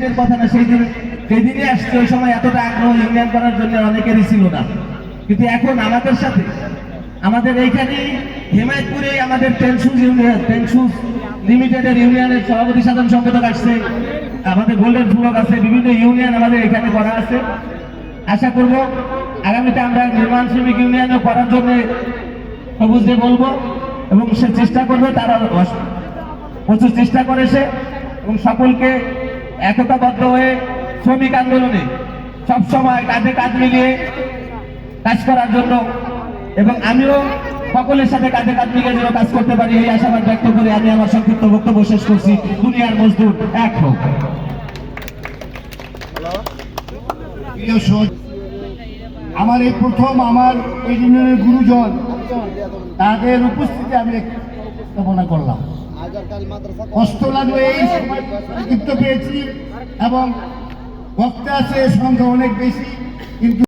দিনের কথা না, সেদিনই আসছে। ওই সময় এতটা আগ্রহ ইউনিয়ন করার জন্য অনেকেরই ছিল না, কিন্তু এখন আমাদের সাথে আমাদের এইখানে হেমায়তপুরে আমাদের টেনশুজ লিমিটেডের ইউনিয়নের সভাপতি সাধারণ সম্পাদক আসছে, আমাদের গোল্ডেন ফ্লক আছে, বিভিন্ন ইউনিয়ন আমাদের এখানে করা আছে। আশা করব আগামীতে আমরা নির্মাণ শ্রমিক ইউনিয়নও করার জন্য সবুজে বলবো এবং সে চেষ্টা করবে, তারা প্রচুর চেষ্টা করেছে এবং সকলকে একতাবদ্ধ হয়ে শ্রমিক আন্দোলনে সবসময় কাঁধে কাঁধ মিলিয়ে কাজ করার জন্য, এবং আমিও সকলের সাথে কাঁধে কাঁধ মিলিয়ে যেন কাজ করতে পারি এই আশাবাদ ব্যক্ত করে আমি আমার সংক্ষিপ্ত বক্তব্য শেষ করছি। দুনিয়ার মজদুর এক হোক। আমার এই প্রথম আমার এই ইউনিয়নের গুরুজন তাদের উপস্থিতি আমি স্থাপনা করলাম। কষ্ট লাগলো, এই সময় পেয়েছি এবং বক্তা আছে সংখ্যা অনেক বেশি, কিন্তু